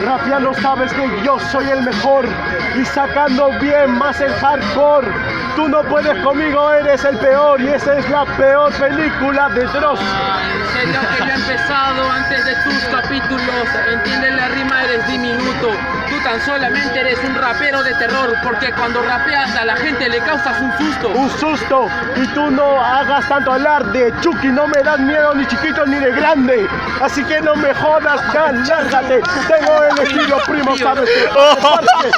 Rapeando sabes que yo soy el mejor y sacando bien más el hardcore. Tú no puedes conmigo, eres el peor y esa es la peor película de Dross. En serio que yo he empezado antes de tus capítulos. Entiende la rima, eres diminuto. Tú tan solamente eres un rapero de terror, porque cuando rapeas a la gente le causas un susto. Un susto, y tú no hagas tanto alarde. Chucky, no me das miedo ni chiquito ni de grande. Así que no me jodas, ya lárgate. Tengo el estilo, primo, sabes que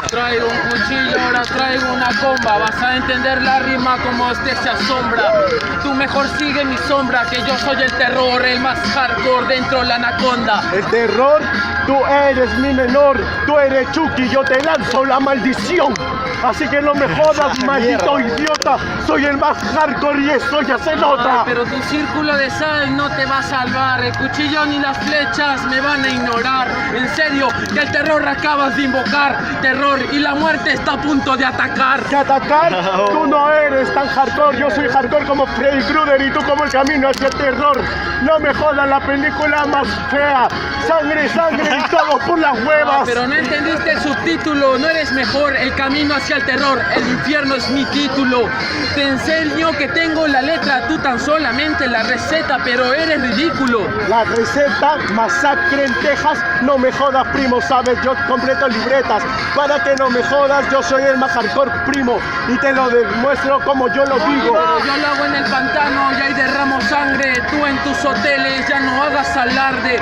traigo un cuchillo, ahora traigo una comba. Vas a entender la rima como este se asombra. Tú mejor sigue mi sombra, que yo soy el terror, el más hardcore dentro de la anaconda. El terror, tú eres mi menor. Tú eres Chucky, yo te lanzo la maldición. Así que no me jodas, maldito idiota. Soy el más hardcore y eso ya se nota. Pero tu círculo de sal no te va a salvar. El cuchillo ni las flechas me van a ignorar. En serio, que el terror acabas de invocar. Terror y la muerte está a punto de atacar. ¿De atacar? Tú no eres tan hardcore. Yo soy hardcore como Freddy Krueger y tú como el camino hacia el terror. No me jodas, la película más fea. Sangre, sangre y todo por las huevas. Pero no entendiste el subtítulo. No eres mejor, el camino hacia el terror. El infierno es mi título. Te enseño que tengo la letra, tú tan solamente la receta, pero eres ridículo. La receta, masacre en Texas. No me jodas, primo, sabes, yo completo libretas. Para que no me jodas, yo soy el más hardcore, primo, y te lo demuestro como yo lo digo. Pero yo lo hago en el pantano y ahí derramo sangre. Tú en tus hoteles ya no hagas alarde.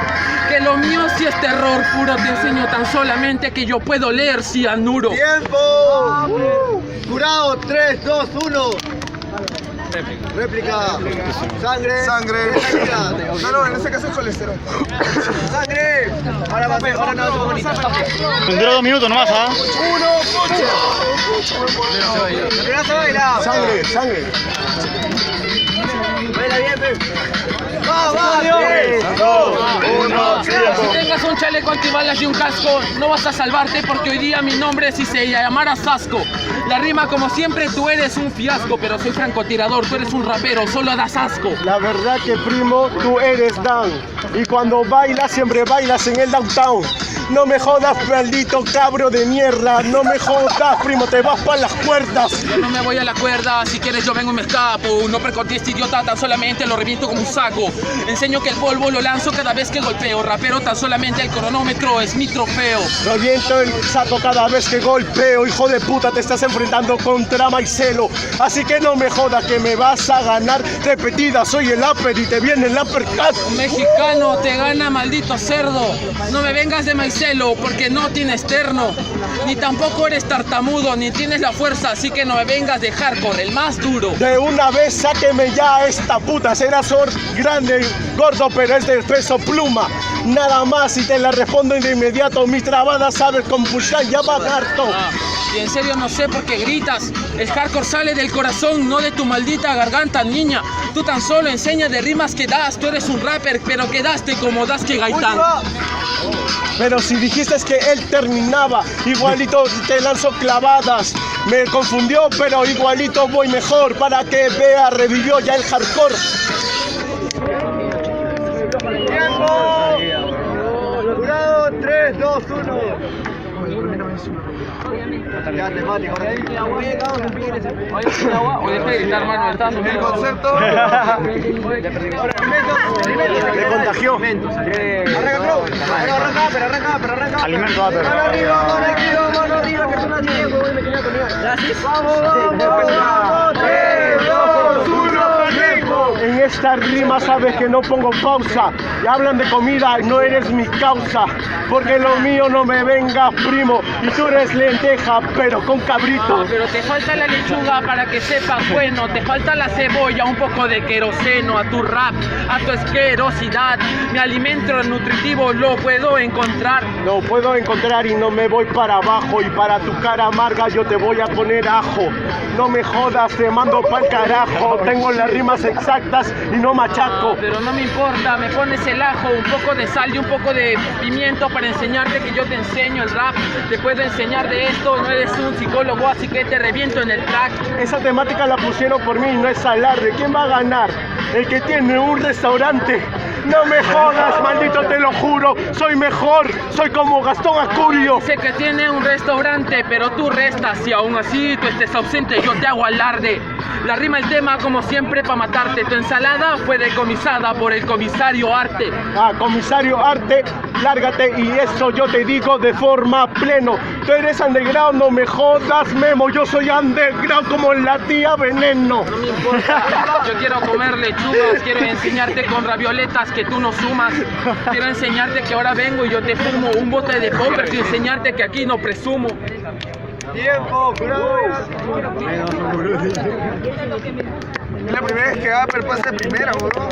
Que lo mío sí es terror puro. Te enseño tan solamente que yo puedo leer cianuro. ¡Tiempo! Jurado, 3, 2, 1. Réplica. Sangre. Sangre. No, en este caso es colesterol. Sangre. Ahora va a ver, ahora no, bonita. Tendrá 2 minutos nomás, ¿ah? 1, coche. Se baila. Sangre, sangre. Baila bien, pe. Va, 3, 2, 1, Si tiempo. tengas un chaleco antibalas y un casco, no vas a salvarte porque hoy día mi nombre sí se llamara Sasco. La rima como siempre, tú eres un fiasco, pero soy francotirador, tú eres un rapero, solo das asco. La verdad que, primo, tú eres down. Y cuando bailas, siempre bailas en el downtown. No me jodas, maldito cabro de mierda. No me jodas, primo, te vas para las cuerdas. Yo no me voy a la cuerda, si quieres yo vengo y me escapo. No preconteste, idiota, tan solamente lo reviento como un saco. Enseño que el polvo lo lanzo cada vez que golpeo. Rapero, tan solamente el cronómetro es mi trofeo. Reviento el saco cada vez que golpeo. Hijo de puta, te estás enfrentando contra Maicelo. Así que no me jodas que me vas a ganar. Repetida, soy el upper y te viene el uppercut. Un mexicano te gana, maldito cerdo. No me vengas de Maicelo porque no tienes terno. Ni tampoco eres tartamudo, ni tienes la fuerza. Así que no me vengas de hardcore, el más duro. De una vez sáqueme ya esta puta. Será grande, gordo, pero es de peso pluma. Nada más y te la respondo de inmediato. Mis trabadas sabes compulsar ya va harto. Y en serio no sé por qué gritas. El hardcore sale del corazón, no de tu maldita garganta, niña. Tú tan solo enseñas de rimas que das. Tú eres un rapper, pero quedaste como das que Gaitán. Pero si dijiste que él terminaba, igualito te lanzo clavadas. Me confundió, pero igualito voy mejor. Para que vea, revivió ya el hardcore. ¡Tiempo! Jurado, 3, 2, 1. Ya, temático. O deja de gritar, mano, estás El concepto. Me contagió. Arranca. Alimento, pero. Mano arriba, que son las 10, güey, me quería comer. Vamos. 3, 2, 1, tiempo. En esta rima sabes que no pongo pausa. Y hablan de comida, no eres mi causa. Porque lo mío no me venga, primo. Y tú eres lenteja, pero con cabrito. Pero te falta la lechuga para que sepas bueno. Te falta la cebolla, un poco de queroseno. A tu rap, a tu asquerosidad. Mi alimento nutritivo lo puedo encontrar. Lo puedo encontrar y no me voy para abajo. Y para tu cara amarga yo te voy a poner ajo. No me jodas, te mando pa'l carajo. Tengo las rimas exactas y no machaco. Pero no me importa, me pones el ajo, un poco de sal y un poco de pimiento para enseñarte que yo te enseño el rap. Te puedo enseñar de esto, no eres un psicólogo, así que te reviento en el track. Esa temática la pusieron por mí, no es alarde. ¿Quién va a ganar? El que tiene un restaurante No me jodas, maldito, te lo juro. Soy mejor, soy como Gastón Acurio. Dice que tiene un restaurante, pero tú restas y aún así tú estés ausente, yo te hago alarde. La rima el tema como siempre pa' matarte. Tu ensalada fue decomisada por el comisario Arte. Ah, comisario Arte, lárgate y eso yo te digo de forma pleno. Tú eres underground, no me jodas, Memo. Yo soy underground como la tía Veneno. No me importa, yo quiero comer lechugas, quiero enseñarte con ravioletas que tú no sumas. Quiero enseñarte que ahora vengo y yo te fumo un bote de poppers y enseñarte que aquí no presumo. Tiempo, jurado. Es la primera vez que Apple pasa primera, boludo.